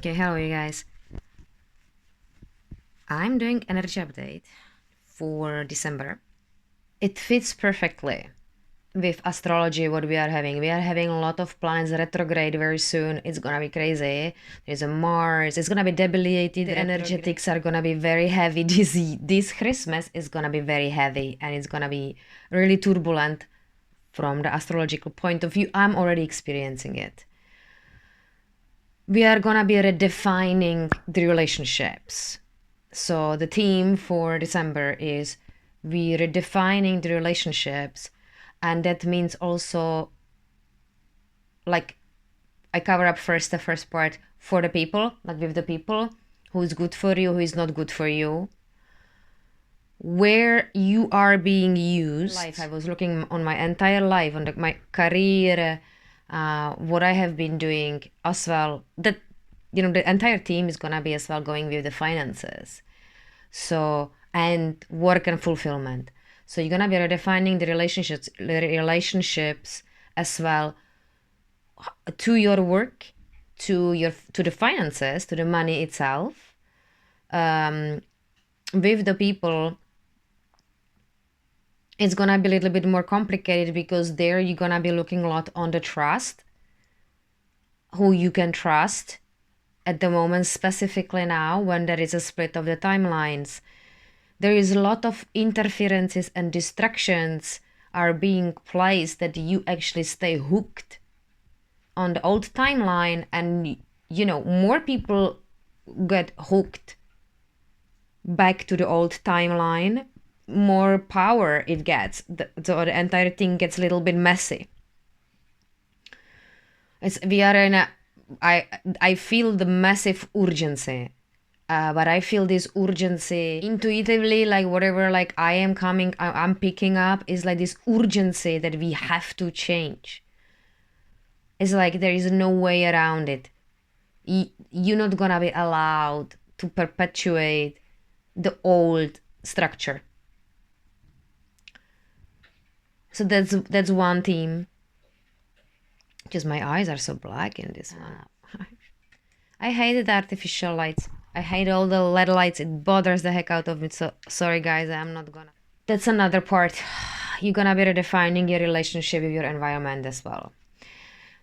Okay, hello you guys. I'm doing energy update for December. It fits perfectly with astrology what we are having. We are having a lot of planets retrograde very soon. It's gonna be crazy. There's a Mars. It's gonna be debilitated. The energetics are gonna be very heavy. This Christmas is gonna be very heavy and it's gonna be really turbulent from the astrological point of view. I'm already experiencing it. We are gonna be redefining the relationships. So the theme for December is we redefining the relationships, and that means also, like, I cover up first the first part for the people, like with the people, who is good for you, who is not good for you, where you are being used. Life, I was looking on my entire life, on my career, what I have been doing as well. That, you know, the entire team is gonna be as well going with the finances. So, and work and fulfillment. So you're gonna be redefining the relationships as well, to your work, to the finances, to the money itself, with the people. It's gonna be a little bit more complicated because there you're gonna be looking a lot on the trust, who you can trust at the moment, specifically now when there is a split of the timelines. There is a lot of interferences and distractions are being placed that you actually stay hooked on the old timeline, and you know, more people get hooked back to the old timeline, more power it gets. So the entire thing gets a little bit messy. We are in a, I feel the massive urgency, but I feel this urgency intuitively, like whatever, like I'm picking up is like this urgency that we have to change. It's like there is no way around it. You're not gonna be allowed to perpetuate the old structure. So that's one theme. Because my eyes are so black in this one. I hated the artificial lights. I hate all the LED lights. It bothers the heck out of me. So sorry guys, I'm not gonna. That's another part. You're gonna be redefining your relationship with your environment as well.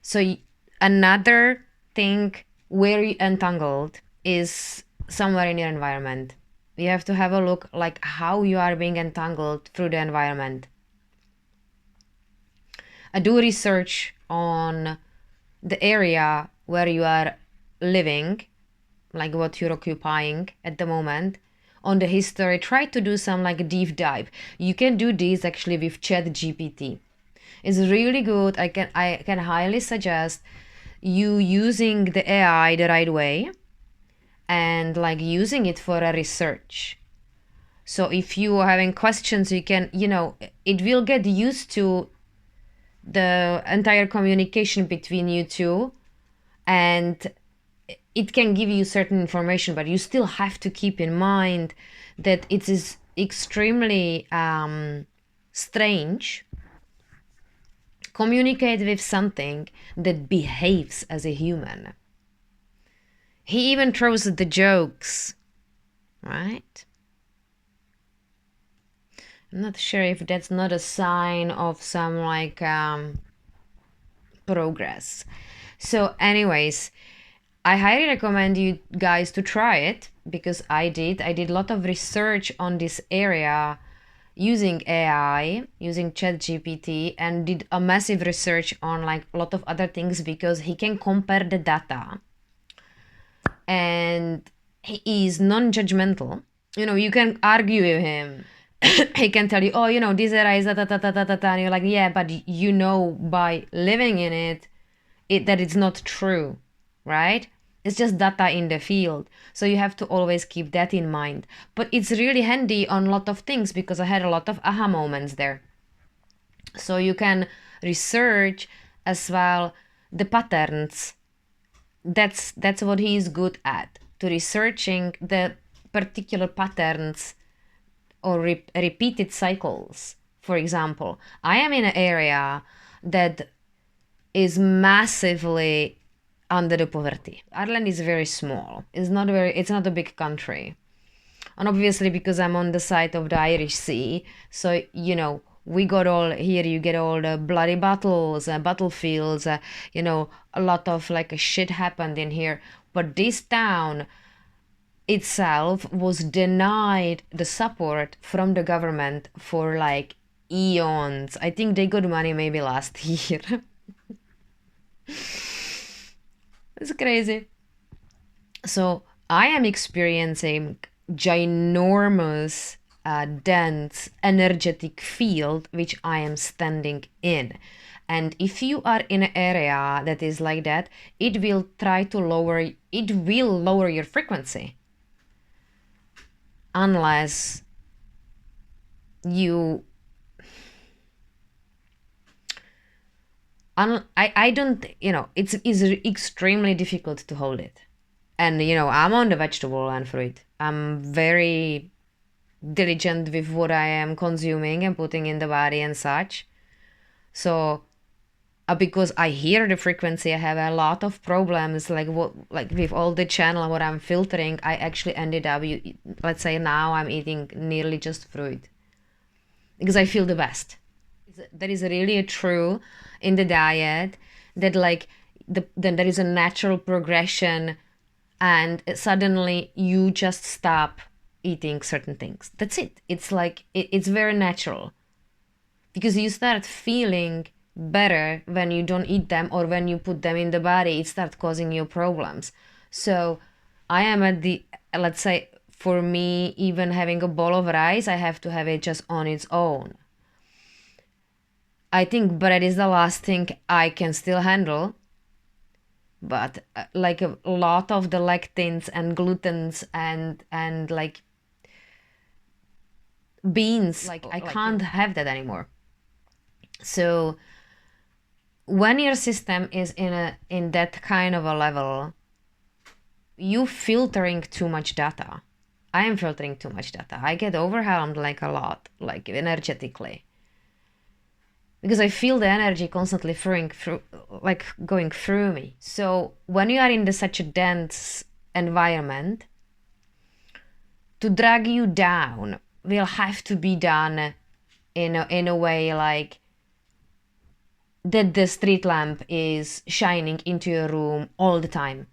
So another thing where you entangled is somewhere in your environment. You have to have a look like how you are being entangled through the environment. I do research on the area where you are living, like what you're occupying at the moment, on the history. Try to do some like deep dive. You can do this actually with ChatGPT. It's really good. I can highly suggest you using the AI the right way and like using it for a research. So if you are having questions, you can, you know, it will get used to the entire communication between you two, and it can give you certain information, but you still have to keep in mind that it is extremely strange. Communicate with something that behaves as a human. He even throws the jokes, right? I'm not sure if that's not a sign of some like progress. So anyways, I highly recommend you guys to try it, because I did a lot of research on this area using AI, using ChatGPT, and did a massive research on like a lot of other things, because he can compare the data and he is non-judgmental. You know, you can argue with him. He can tell you, oh, you know, this era is da da da da da da, and you're like, yeah, but you know, by living in it, that it's not true, right? It's just data in the field. So you have to always keep that in mind. But it's really handy on a lot of things, because I had a lot of aha moments there. So you can research as well the patterns. That's what he is good at, to researching the particular patterns or repeated cycles. For example, I am in an area that is massively under the poverty. Ireland is very small. It's not a big country. And obviously because I'm on the side of the Irish Sea, so, you know, we got all here, you get all the bloody battles, battlefields, you know, a lot of like shit happened in here. But this town itself was denied the support from the government for like eons. I think they got money maybe last year. It's crazy. So I am experiencing ginormous, dense, energetic field which I am standing in. And if you are in an area that is like that, it will lower your frequency. Unless you I don't, you know, it's extremely difficult to hold it. And, you know, I'm on the vegetable and fruit. I'm very diligent with what I am consuming and putting in the body and such. So, because I hear the frequency, I have a lot of problems, like with all the channel, what I'm filtering, I actually ended up, let's say now I'm eating nearly just fruit. Because I feel the best. That is really true in the diet, that like, then there is a natural progression and suddenly you just stop eating certain things. That's it. It's like, it's very natural. Because you start feeling better when you don't eat them, or when you put them in the body, it starts causing you problems. So I am at the, let's say, for me, even having a bowl of rice, I have to have it just on its own. I think bread is the last thing I can still handle. But like a lot of the lectins and glutens and like beans, like I can't have that anymore. So when your system is in that kind of a level, you filtering too much data. I am filtering too much data. I get overwhelmed like a lot, like energetically. Because I feel the energy constantly like going through me. So when you are in such a dense environment, to drag you down will have to be done in a way like that the street lamp is shining into your room all the time.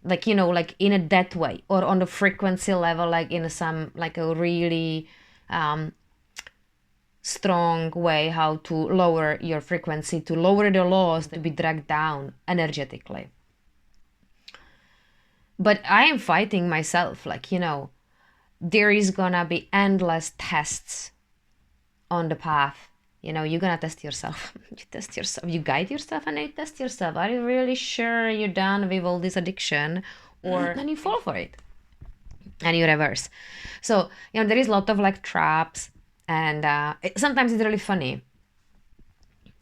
Like, you know, like in a that way, or on the frequency level, like in some, like a really strong way how to lower your frequency, to lower the laws, to be dragged down energetically. But I am fighting myself, like, you know, there is gonna be endless tests on the path. You know, you're gonna test yourself. You test yourself, you guide yourself, and you test yourself. Are you really sure you're done with all this addiction? Or then you fall for it and you reverse. So, you know, there is a lot of like traps, and sometimes it's really funny.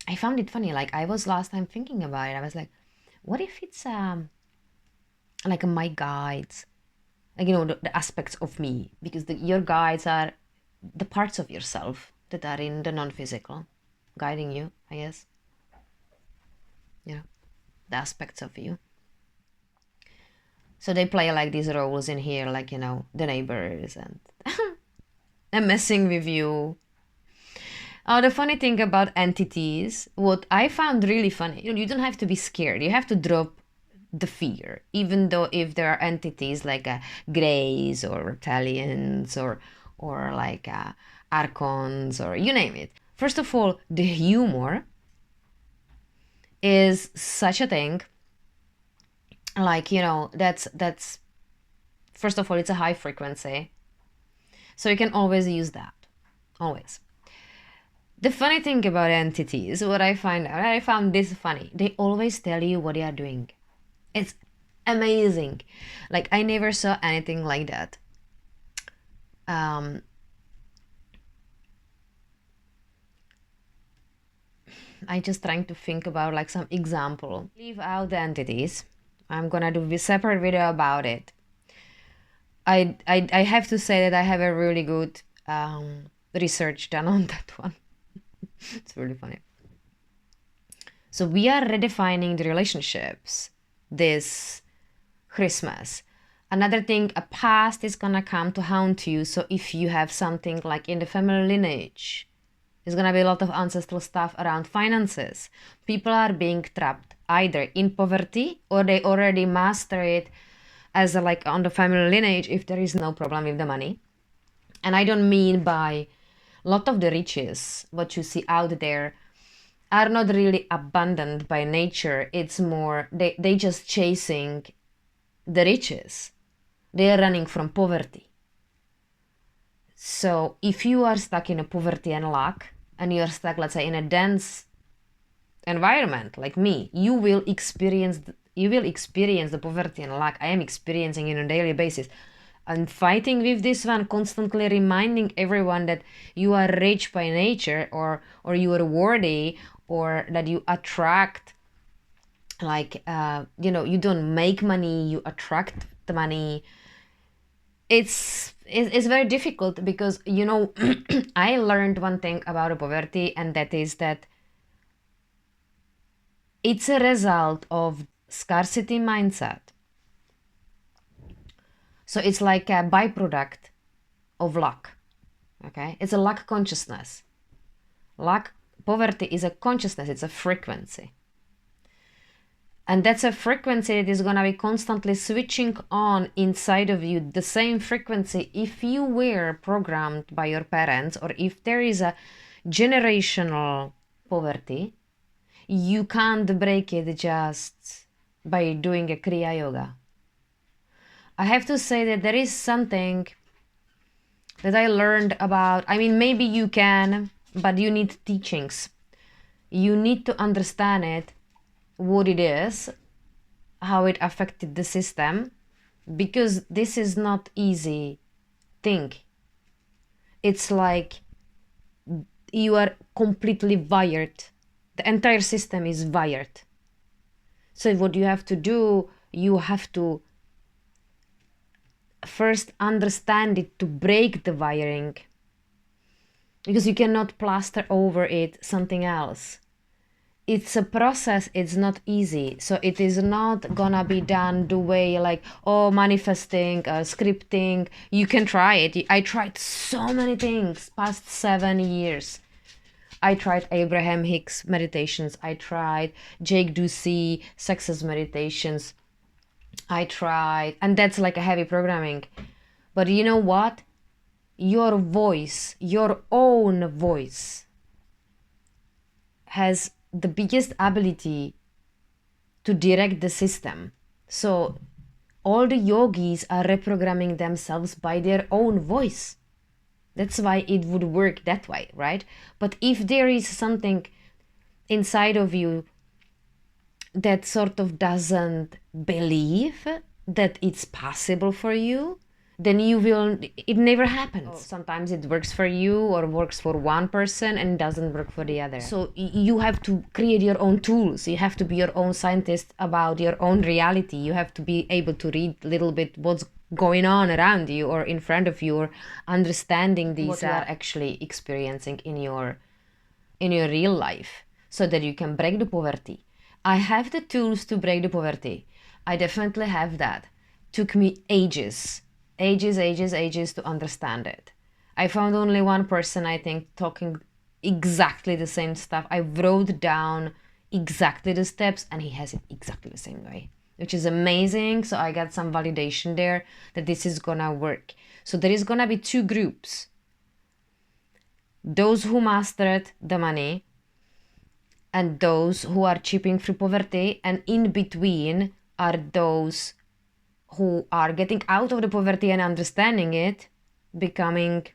I found it funny. Like, I was last time thinking about it. I was like, what if it's like my guides, like, you know, the aspects of me, because your guides are the parts of yourself that are in the non-physical, guiding you, I guess. Yeah, the aspects of you. So they play like these roles in here, like, you know, the neighbors and and messing with you. Oh, the funny thing about entities, what I found really funny, you don't have to be scared. You have to drop the fear, even though if there are entities like greys or reptilians or like archons, or you name it. First of all, the humor is such a thing. Like, you know, that's first of all, it's a high frequency, so you can always use that, always. The funny thing about entities, what I found this funny, they always tell you what they are doing. It's amazing. Like, I never saw anything like that. I just trying to think about like some example. Leave out the entities. I'm gonna do a separate video about it. I have to say that I have a really good research done on that one. It's really funny. So we are redefining the relationships this Christmas. Another thing, a past is gonna come to haunt you. So if you have something like in the family lineage, there's gonna be a lot of ancestral stuff around finances. People are being trapped either in poverty or they already master it as like on the family lineage if there is no problem with the money. And I don't mean by a lot of the riches, what you see out there, are not really abundant by nature. It's more, they just chasing the riches. They are running from poverty. So if you are stuck in a poverty and lack, and you are stuck, let's say, in a dense environment like me, you will experience the poverty and lack I am experiencing on a daily basis. I'm fighting with this one, constantly reminding everyone that you are rich by nature, or you are worthy, or that you attract, like you don't make money, you attract the money. It's very difficult because I learned one thing about poverty, and that is that it's a result of scarcity mindset. So it's like a byproduct of luck. Okay, it's a luck consciousness. Poverty is a consciousness, it's a frequency. And that's a frequency that is going to be constantly switching on inside of you. The same frequency, if you were programmed by your parents, or if there is a generational poverty, you can't break it just by doing a Kriya Yoga. I have to say that there is something that I learned about. I mean, maybe you can, but you need teachings. You need to understand it, what it is, how it affected the system, because this is not easy thing. It's like you are completely wired. The entire system is wired. So what you have to do, you have to first understand it to break the wiring, because you cannot plaster over it something else. It's a process, it's not easy. So it is not gonna be done the way like, manifesting, scripting. You can try it. I tried so many things past 7 years. I tried Abraham Hicks meditations. I tried Jake Ducey success meditations. I tried, and that's like a heavy programming. But you know what? Your voice, your own voice, has the biggest ability to direct the system. So all the yogis are reprogramming themselves by their own voice. That's why it would work that way, right? But if there is something inside of you that sort of doesn't believe that it's possible for you, then it never happens. Sometimes it works for you or works for one person and doesn't work for the other. So you have to create your own tools. You have to be your own scientist about your own reality. You have to be able to read a little bit what's going on around you or in front of you, or understanding these what you are actually experiencing in your real life, so that you can break the poverty. I have the tools to break the poverty. I definitely have that. Took me ages to understand it. I found only one person, I think, talking exactly the same stuff. I wrote down exactly the steps and he has it exactly the same way, which is amazing. So I got some validation there that this is gonna work. So there is gonna be two groups. Those who mastered the money and those who are chipping through poverty, and in between are those who are getting out of the poverty and understanding it, becoming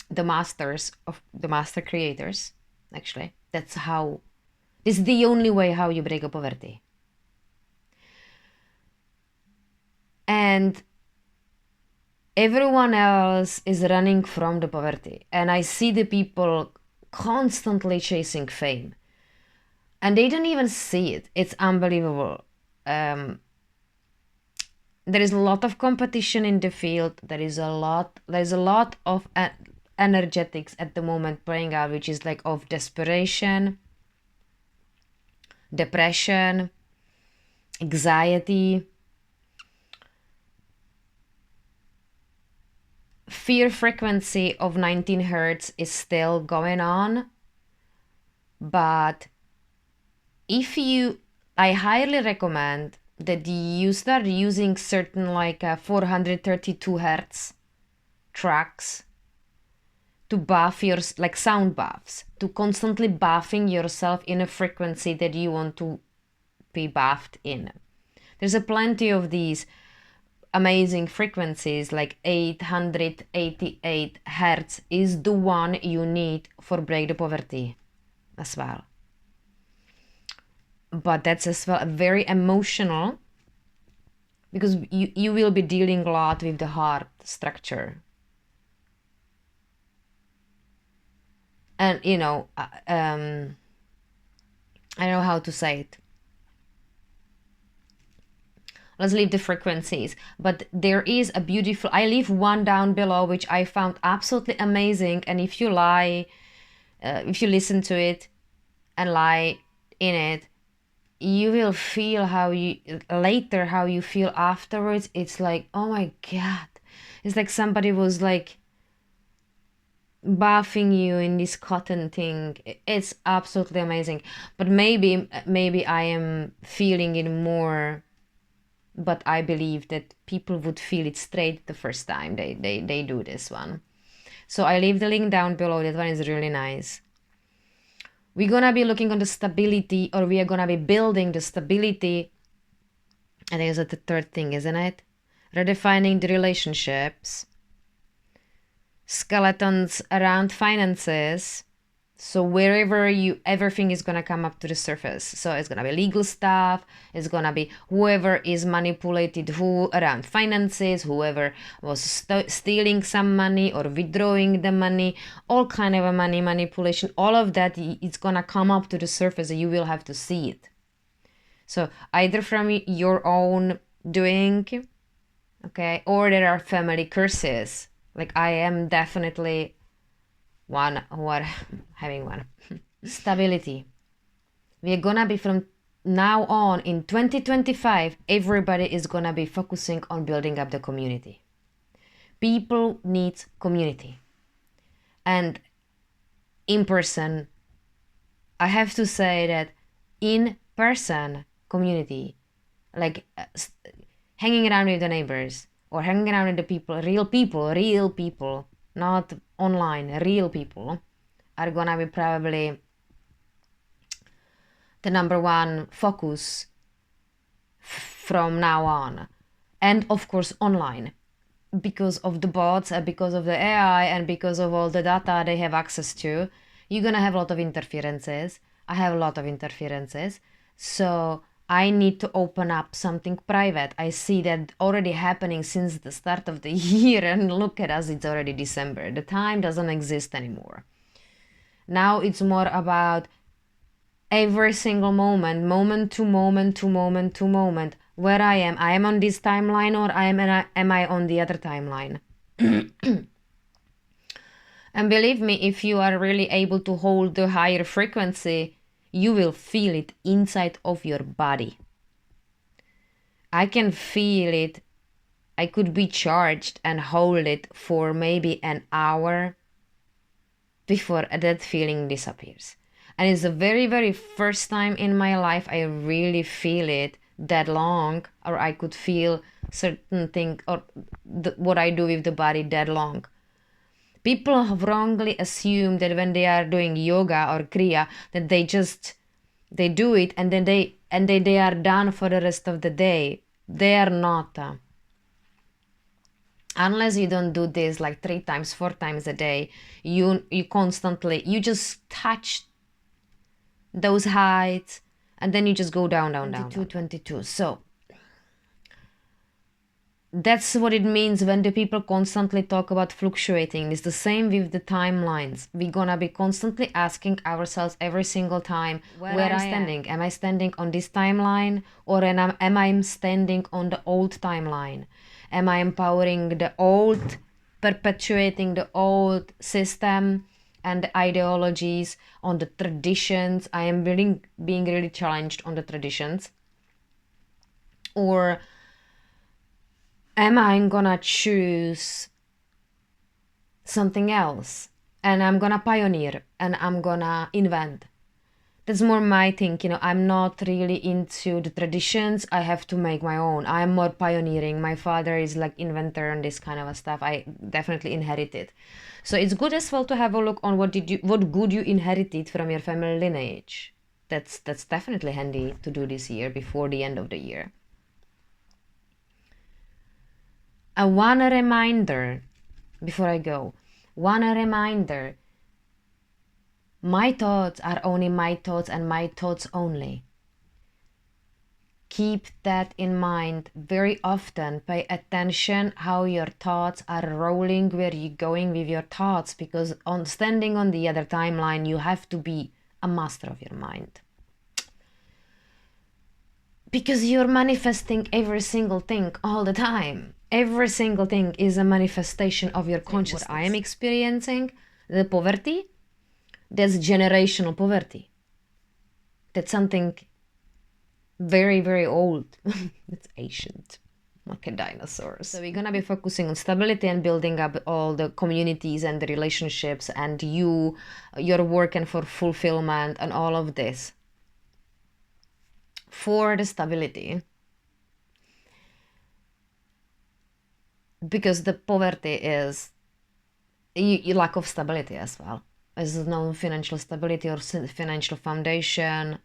the master creators. Actually, this is the only way how you break a poverty. And everyone else is running from the poverty. And I see the people constantly chasing fame. And they don't even see it. It's unbelievable. There is a lot of competition in the field. There's a lot of energetics at the moment playing out, which is like of desperation, depression, anxiety, fear frequency of 19 hertz is still going on, but I highly recommend that you start using certain 432 hertz tracks to buff your, like sound buffs, to constantly buffing yourself in a frequency that you want to be buffed in. There's a plenty of these amazing frequencies, like 888 hertz is the one you need for break the poverty as well. But that's as well very emotional, because you will be dealing a lot with the heart structure. And I don't know how to say it. Let's leave the frequencies, but there is a beautiful, I leave one down below which I found absolutely amazing, and if you listen to it and lie in it, you will feel how you feel afterwards. It's like, oh my god, it's like somebody was like buffing you in this cotton thing. It's absolutely amazing. But maybe I am feeling it more, but I believe that people would feel it straight the first time they do this one. So I leave the link down below. That one is really nice. We're gonna be looking on the stability, or we are gonna be building the stability. I think it's the third thing, isn't it? Redefining the relationships, skeletons around finances. So wherever everything is gonna come up to the surface. So it's gonna be legal stuff. It's gonna be whoever is manipulated who around finances, whoever was stealing some money or withdrawing the money, all kind of a money manipulation. All of that, it's gonna come up to the surface, and you will have to see it. So either from your own doing, okay, or there are family curses. Like I am definitely one who are having one. Stability. We're gonna be, from now on in 2025, everybody is gonna be focusing on building up the community. People need community. And in person, I have to say that in person community, like hanging around with the neighbors or hanging around with the people, real people, not online, real people, are gonna be probably the number one focus from now on. And of course online, because of the bots and because of the AI and because of all the data they have access to, you're gonna have a lot of interferences. I have a lot of interferences. So I need to open up something private. I see that already happening since the start of the year, and look at us, it's already December. The time doesn't exist anymore. Now it's more about every single moment to moment, where I am on this timeline, or am I on the other timeline? And believe me, if you are really able to hold the higher frequency, you will feel it inside of your body. I can feel it. I could be charged and hold it for maybe an hour before that feeling disappears. And it's the very, very first time in my life I really feel it that long, or I could feel certain thing, or what I do with the body that long. People have wrongly assumed that when they are doing yoga or kriya, that they do it and then they are done for the rest of the day. They are not. Unless you don't do this like 3 times, 4 times a day, you constantly, you just touch those heights, and then you just go down. 22. So that's what it means when the people constantly talk about fluctuating. It's the same with the timelines. We're gonna be constantly asking ourselves every single time, where I'm standing. Am I standing on this timeline, or am I standing on the old timeline? Am I empowering the old, perpetuating the old system, and the ideologies, on the traditions. I am being really challenged on the traditions. Or am I gonna choose something else and I'm gonna pioneer and I'm gonna invent? That's more my thing, I'm not really into the traditions. I have to make my own. I'm more pioneering. My father is like inventor and this kind of stuff. I definitely inherited. So it's good as well to have a look on what good you inherited from your family lineage. That's definitely handy to do this year before the end of the year. One reminder before I go. One reminder. My thoughts are only my thoughts and my thoughts only. Keep that in mind very often. Pay attention how your thoughts are rolling, where you're going with your thoughts, because on standing on the other timeline, you have to be a master of your mind. Because you're manifesting every single thing all the time. Every single thing is a manifestation of your consciousness. What I am experiencing, the poverty, that's generational poverty. That's something very, very old. It's ancient, like a dinosaur. So we're gonna be focusing on stability and building up all the communities and the relationships and you're working for fulfillment and all of this. For the stability, because the poverty is lack of stability as well. There's no financial stability or financial foundation,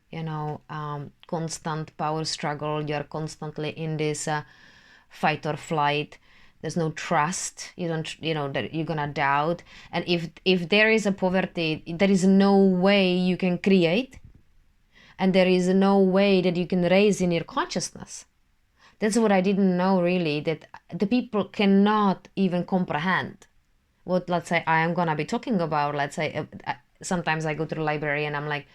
constant power struggle. You're constantly in this fight or flight. There's no trust. You don't, that you're gonna doubt. And if there is a poverty, there is no way you can create, and there is no way that you can raise in your consciousness. That's what I didn't know, really, that the people cannot even comprehend what, let's say, I am gonna be talking about. Let's say sometimes I go to the library and I'm like,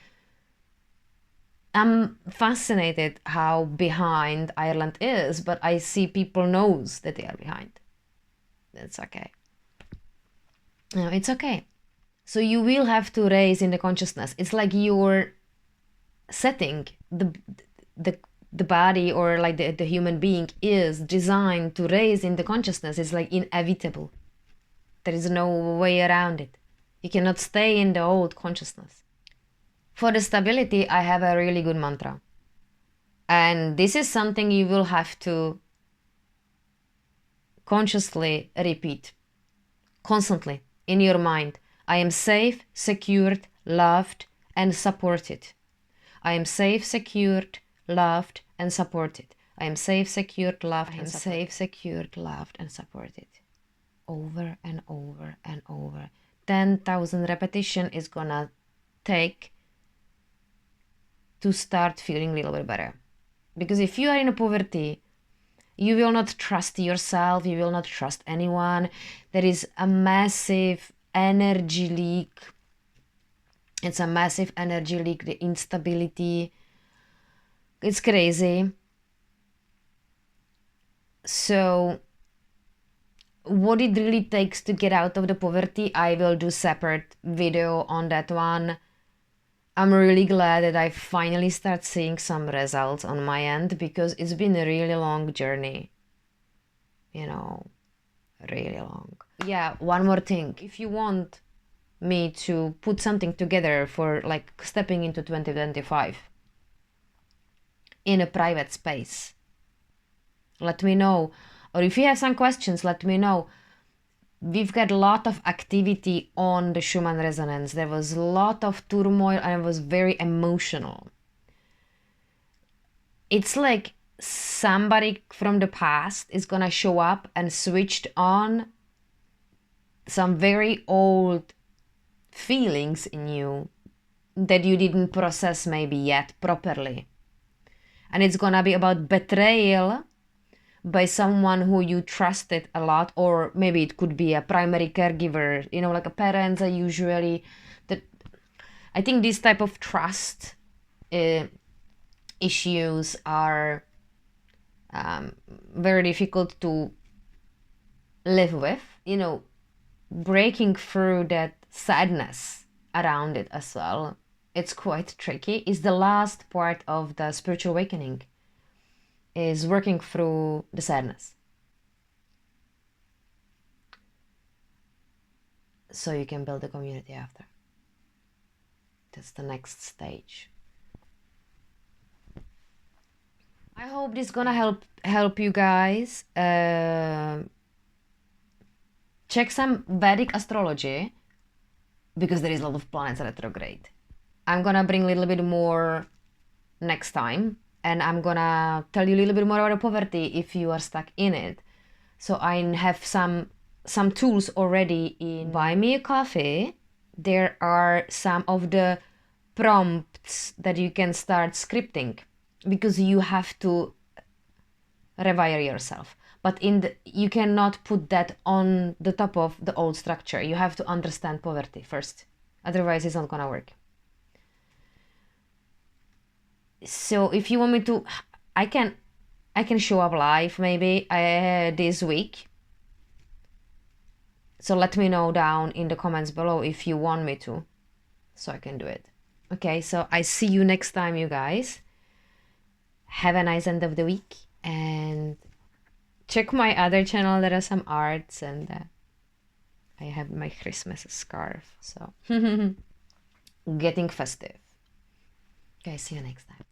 I'm fascinated how behind Ireland is, but I see people knows that they are behind. It's okay. No, it's okay. So you will have to raise in the consciousness. It's like you're setting the body, or like the human being is designed to raise in the consciousness. It's like inevitable. There is no way around it. You cannot stay in the old consciousness. For the stability, I have a really good mantra. And this is something you will have to consciously repeat constantly in your mind. I am safe, secured, loved, and supported. I am safe, secured, loved, and supported. I am safe, secured, loved, and safe, secured, loved, and supported. Over and over and over. 10,000 repetition is gonna take to start feeling a little bit better. Because if you are in a poverty, you will not trust yourself, you will not trust anyone. There is a massive energy leak. It's a massive energy leak, the instability. It's crazy. So what it really takes to get out of the poverty, I will do separate video on that one. I'm really glad that I finally start seeing some results on my end, because it's been a really long journey. Really long. Yeah, one more thing. If you want me to put something together for like stepping into 2025 in a private space, let me know. Or if you have some questions, let me know. We've got a lot of activity on the Schumann resonance. There was a lot of turmoil and it was very emotional. It's like somebody from the past is gonna show up and switched on some very old feelings in you that you didn't process maybe yet properly. And it's gonna be about betrayal by someone who you trusted a lot, or maybe it could be a primary caregiver, like a parents are usually that. I think this type of trust issues are very difficult to live with. Breaking through that sadness around it as well. It's quite tricky. It's the last part of the spiritual awakening, is working through the sadness. So you can build a community after. That's the next stage. I hope this is gonna help you guys. Check some Vedic astrology, because there is a lot of planets retrograde. I'm gonna bring a little bit more next time, and I'm gonna tell you a little bit more about poverty if you are stuck in it. So I have some tools already in Buy Me a Coffee. There are some of the prompts that you can start scripting, because you have to rewire yourself. But you cannot put that on the top of the old structure. You have to understand poverty first. Otherwise, it's not gonna work. So if you want me to, I can show up live maybe this week. So let me know down in the comments below if you want me to, so I can do it. Okay, so I see you next time, you guys. Have a nice end of the week, and check my other channel. There are some arts, and I have my Christmas scarf, so getting festive. Okay, see you next time.